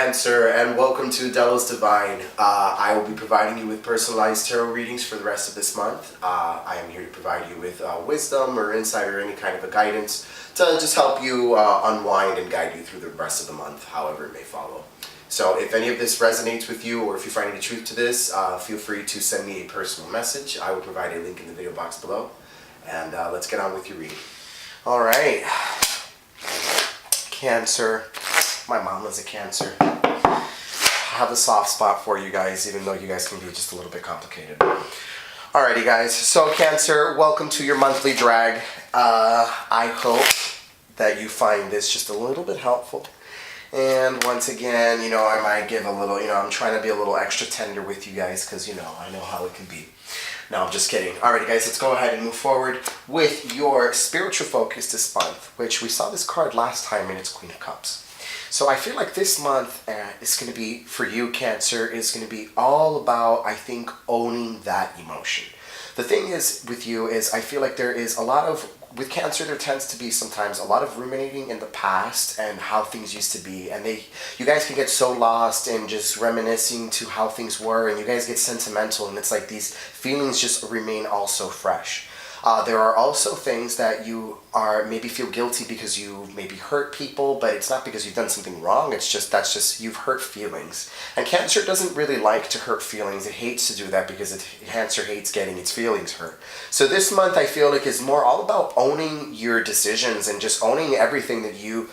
Cancer, and welcome to Delos Divine. I will be providing you with personalized tarot readings for the rest of this month. I am here to provide you with wisdom or insight or any kind of a guidance to just help you unwind and guide you through the rest of the month, however it may follow. So if any of this resonates with you, or if you find any truth to this, feel free to send me a personal message. I will provide a link in the video box below. And let's get on with your reading. All right. Cancer. My mom was a Cancer. I have a soft spot for you guys, even though you guys can be just a little bit complicated. Alrighty guys, so Cancer, welcome to your monthly drag. I hope that you find this just a little bit helpful. And once again, I might give a little, I'm trying to be a little extra tender with you guys because, I know how it can be. No, I'm just kidding. Alrighty guys, let's go ahead and move forward with your spiritual focus this month, which we saw this card last time and it's Queen of Cups. So I feel like this month is going to be, for you Cancer, is going to be all about, I think, owning that emotion. The thing is with you is I feel like there is a lot of, with Cancer there tends to be sometimes a lot of ruminating in the past and how things used to be, and you guys can get so lost in just reminiscing to how things were, and you guys get sentimental, and it's like these feelings just remain also fresh. There are also things that you maybe feel guilty because you maybe hurt people, but it's not because you've done something wrong. It's just you've hurt feelings. And Cancer doesn't really like to hurt feelings. It hates to do that because Cancer hates getting its feelings hurt. So this month I feel like is more all about owning your decisions and just owning everything that you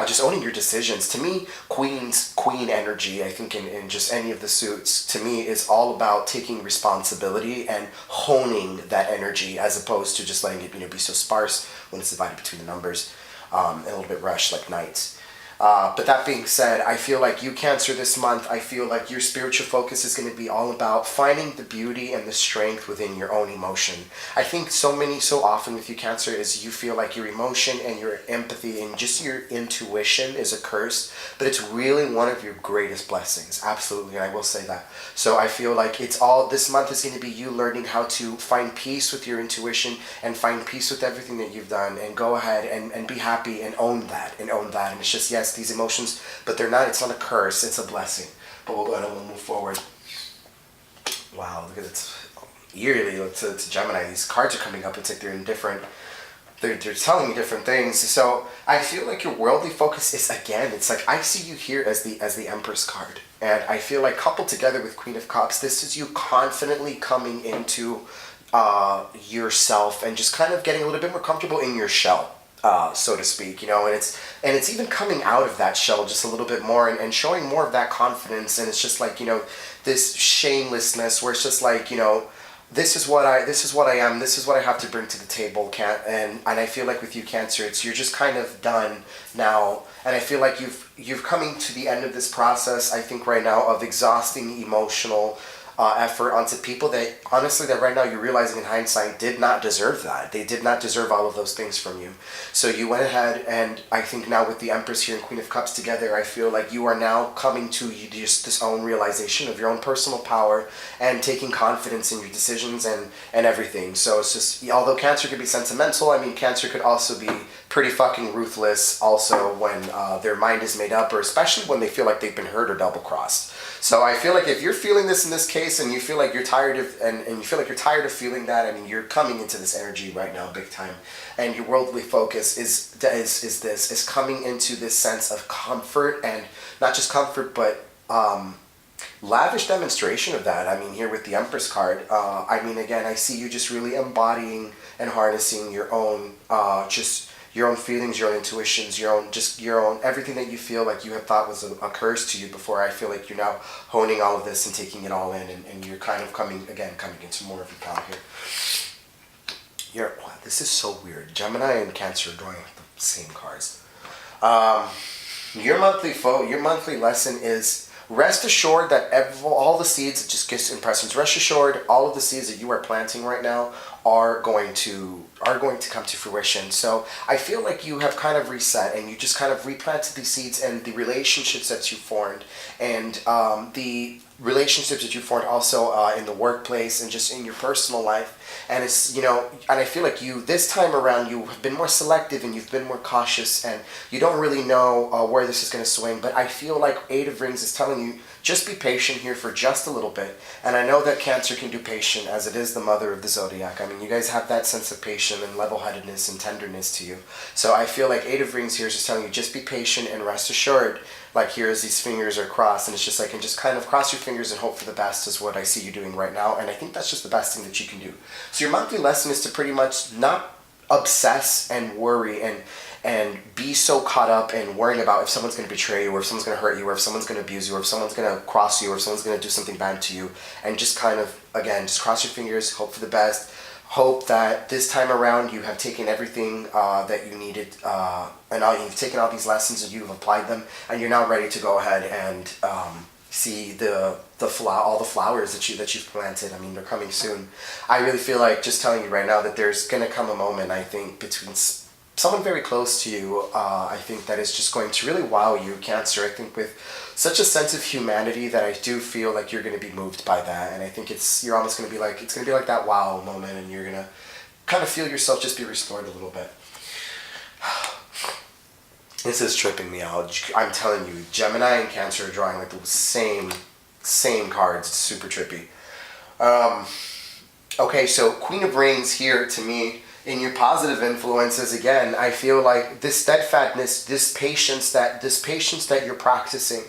just owning your decisions. To me, queen energy, I think in just any of the suits, to me is all about taking responsibility and honing that energy as opposed to just letting it be so sparse when it's divided between the numbers and a little bit rushed like knights. But that being said, I feel like you Cancer this month, I feel like your spiritual focus is going to be all about finding the beauty and the strength within your own emotion. I think so often with you Cancer is you feel like your emotion and your empathy and just your intuition is a curse, but it's really one of your greatest blessings. Absolutely, and I will say that. So I feel like this month is going to be you learning how to find peace with your intuition and find peace with everything that you've done and go ahead and be happy and own that. And it's just, yes, these emotions, but it's not a curse, it's a blessing. But we'll go ahead and we'll move forward. Wow, look at it. Eerily to Gemini, these cards are coming up. It's like they're in different, they're telling me different things. So I feel like your worldly focus is, again, it's like I see you here as the Empress card. And I feel like coupled together with Queen of Cups, this is you confidently coming into yourself and just kind of getting a little bit more comfortable in your shell. So to speak, and it's even coming out of that shell just a little bit more and showing more of that confidence, and it's just like, this shamelessness where it's just like, this is what I am, this is what I have to bring to the table, and I feel like with you Cancer, you're just kind of done now, and I feel like you've coming to the end of this process, I think right now, of exhausting emotional effort onto people that honestly that right now you're realizing in hindsight did not deserve that. They did not deserve all of those things from you. So you went ahead, and I think now with the Empress here and Queen of Cups together, I feel like you are now coming to just this own realization of your own personal power and taking confidence in your decisions and everything. So it's just, although Cancer could be sentimental, I mean Cancer could also be pretty fucking ruthless also when their mind is made up, or especially when they feel like they've been hurt or double-crossed. So I feel like if you're feeling this in this case and you feel like you're tired of and you feel like you're tired of feeling that, I mean you're coming into this energy right now big time, and your worldly focus is coming into this sense of comfort, and not just comfort but lavish demonstration of that. I mean here with the Empress card, I mean again I see you just really embodying and harnessing your own your own feelings, your own intuitions, your own everything that you feel like you had thought was a curse to you before. I feel like you're now honing all of this and taking it all in, and you're kind of coming into more of your power here. Wow, this is so weird. Gemini and Cancer are drawing like the same cards. Your monthly lesson is rest assured that all the seeds, just gifts and impressions, rest assured all of the seeds that you are planting right now are going to come to fruition. So I feel like you have kind of reset and you just kind of replanted these seeds, and the relationships that you formed, and the relationships that you formed also in the workplace and just in your personal life. And it's, you know, and I feel like you, this time around, you have been more selective and you've been more cautious, and you don't really know where this is going to swing. But I feel like Eight of Rings is telling you, just be patient here for just a little bit. And I know that Cancer can do patient, as it is the mother of the zodiac. I mean, you guys have that sense of patience and level-headedness and tenderness to you. So I feel like Eight of Rings here is just telling you, just be patient and rest assured. Like, here as these fingers are crossed, and it's just like, and just kind of cross your fingers and hope for the best is what I see you doing right now. And I think that's just the best thing that you can do. So your monthly lesson is to pretty much not obsess and worry and be so caught up in worrying about if someone's going to betray you, or if someone's going to hurt you, or if someone's going to abuse you, or if someone's going to cross you, or if someone's going to do something bad to you. And just kind of, again, just cross your fingers, hope for the best. Hope that this time around you have taken everything that you needed, and you've taken all these lessons and you've applied them, and you're now ready to go ahead and see all the flowers that you've planted. I mean, they're coming soon. I really feel like, just telling you right now, that there's going to come a moment, I think, between someone very close to you, I think, that is just going to really wow you, Cancer. I think with such a sense of humanity that I do feel like you're going to be moved by that. And I think you're almost going to be like, it's going to be like that wow moment, and you're going to kind of feel yourself just be restored a little bit. This is tripping me out. I'm telling you, Gemini and Cancer are drawing like the same cards. It's super trippy. Okay, so Queen of Rings here, to me, in your positive influences, again, I feel like this steadfastness, this patience that you're practicing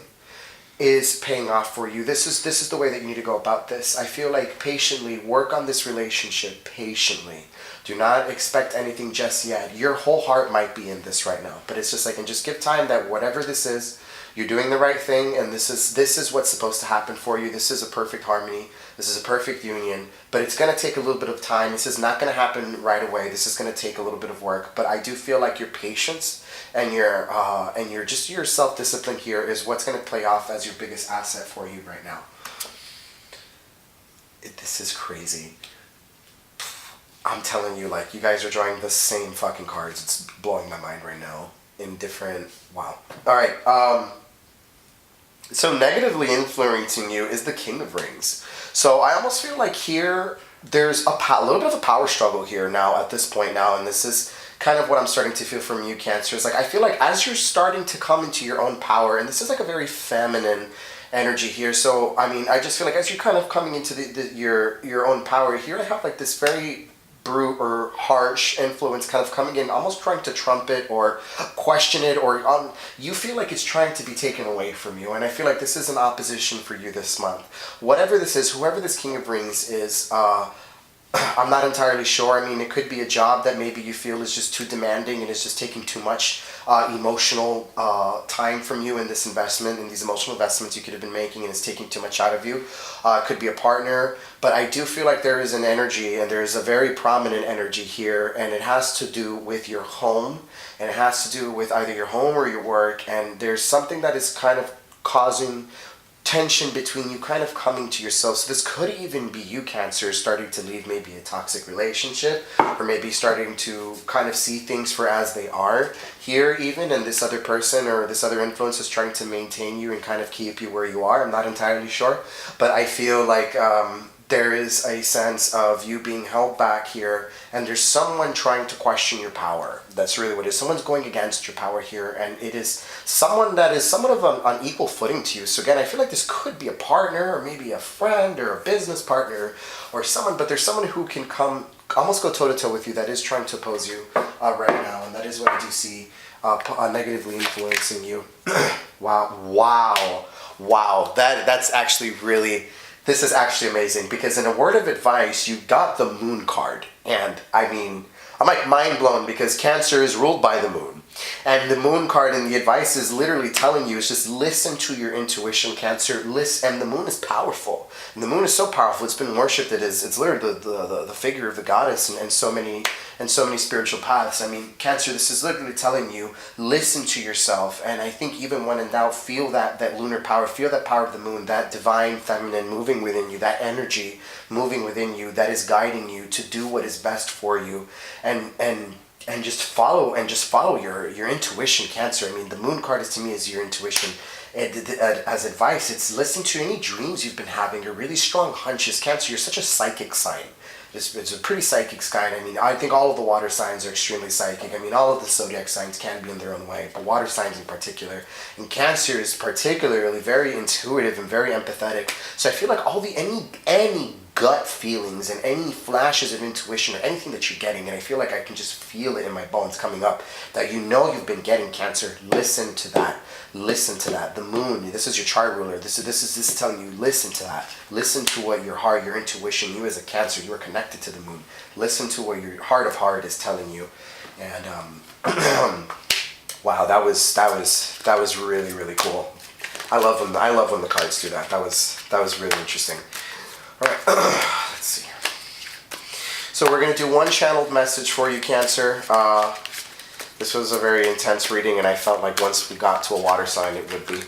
is paying off for you. This is the way that you need to go about this. I feel like patiently work on this relationship, patiently. Do not expect anything just yet. Your whole heart might be in this right now, but it's just like, and just give time that whatever this is, you're doing the right thing, and this is what's supposed to happen for you. This is a perfect harmony. This is a perfect union, but it's going to take a little bit of time. This is not going to happen right away. This is going to take a little bit of work, but I do feel like your patience and your self-discipline here is what's going to play off as your biggest asset for you right now. This is crazy. I'm telling you, like, you guys are drawing the same fucking cards. It's blowing my mind right now. In different, wow. All right. So negatively influencing you is the King of Rings. So I almost feel like here there's a little bit of a power struggle here now at this point now, and this is kind of what I'm starting to feel from you, Cancer. It's like, I feel like as you're starting to come into your own power, and this is like a very feminine energy here. So I mean, I just feel like as you're kind of coming into your own power here, I have like this very brute or harsh influence kind of coming in, almost trying to trumpet or question it, or you feel like it's trying to be taken away from you. And I feel like this is an opposition for you this month. Whatever this is, whoever this King of Rings is, I'm not entirely sure. I mean, it could be a job that maybe you feel is just too demanding and is just taking too much emotional time from you in this investment, in these emotional investments you could have been making, and it's taking too much out of you. It could be a partner, but I do feel like there is an energy, and there is a very prominent energy here, and it has to do with your home, and it has to do with either your home or your work, and there's something that is kind of causing tension between you kind of coming to yourself. So this could even be you, Cancer, starting to leave maybe a toxic relationship, or maybe starting to kind of see things for as they are here even, and this other person or this other influence is trying to maintain you and kind of keep you where you are. I'm not entirely sure, but I feel like there is a sense of you being held back here, and there's someone trying to question your power. That's really what it is. Someone's going against your power here, and it is someone that is somewhat of on equal footing to you. So again, I feel like this could be a partner, or maybe a friend, or a business partner, or someone, but there's someone who can come, almost go toe-to-toe with you, that is trying to oppose you right now, and that is what I do see negatively influencing you. Wow. That's actually really... This is actually amazing, because in a word of advice, you got the Moon card. And I mean, I'm like mind blown, because Cancer is ruled by the Moon. And the moon card and the advice is literally telling you, is just listen to your intuition, Cancer. Listen, and the moon is powerful. And the moon is so powerful. It's been worshipped. It's literally the figure of the goddess and so many spiritual paths. I mean, Cancer, this is literally telling you, listen to yourself. And I think even when in doubt, feel that lunar power, feel that power of the moon, that divine feminine moving within you, that energy moving within you that is guiding you to do what is best for you. And just follow your intuition, Cancer. I mean, the moon card is, to me, is your intuition. As advice, it's listen to any dreams you've been having, your really strong hunches. Cancer, you're such a psychic sign. It's a pretty psychic sign. I mean, I think all of the water signs are extremely psychic. I mean, all of the zodiac signs can be in their own way, but water signs in particular. And Cancer is particularly very intuitive and very empathetic. So I feel like any gut feelings and any flashes of intuition or anything that you're getting, and I feel like I can just feel it in my bones coming up, that you know you've been getting, Cancer, listen to that. Listen to that. The moon, this is your chart ruler. This is telling you, listen to that. Listen to what your heart, your intuition, you as a Cancer, you are connected to the moon. Listen to what your heart of heart is telling you. And wow, that was really, really cool. I love when the cards do that. That was really interesting. All right, let's see. So we're going to do one channeled message for you, Cancer. This was a very intense reading, and I felt like once we got to a water sign, it would be.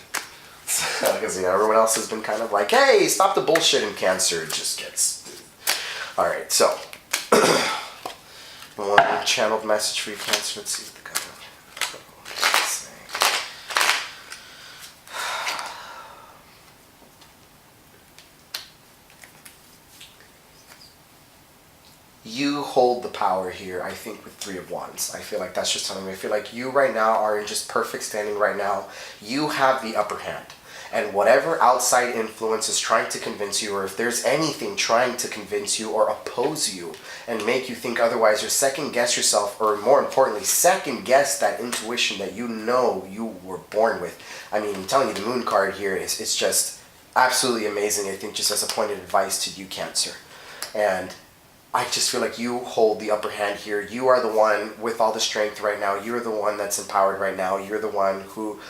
Because, everyone else has been kind of like, hey, stop the bullshit in Cancer. It just gets... All right, so. One channeled message for you, Cancer. Let's see what the guy has to say. You hold the power here, I think, with Three of Wands. I feel like that's just telling me. I feel like you right now are in just perfect standing right now. You have the upper hand. And whatever outside influence is trying to convince you, or if there's anything trying to convince you or oppose you and make you think otherwise, or second guess yourself, or more importantly, second guess that intuition that you know you were born with. I mean, I'm telling you, the moon card here it's just absolutely amazing, I think, just as a point of advice to you, Cancer. And I just feel like you hold the upper hand here. You are the one with all the strength right now. You're the one that's empowered right now. You're the one who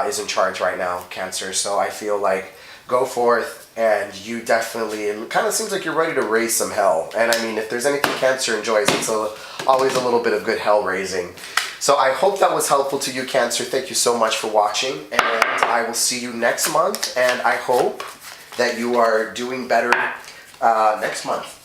is in charge right now, Cancer. So I feel like go forth, and you definitely, it kind of seems like you're ready to raise some hell. And I mean, if there's anything Cancer enjoys, it's always a little bit of good hell raising. So I hope that was helpful to you, Cancer. Thank you so much for watching, and I will see you next month. And I hope that you are doing better next month.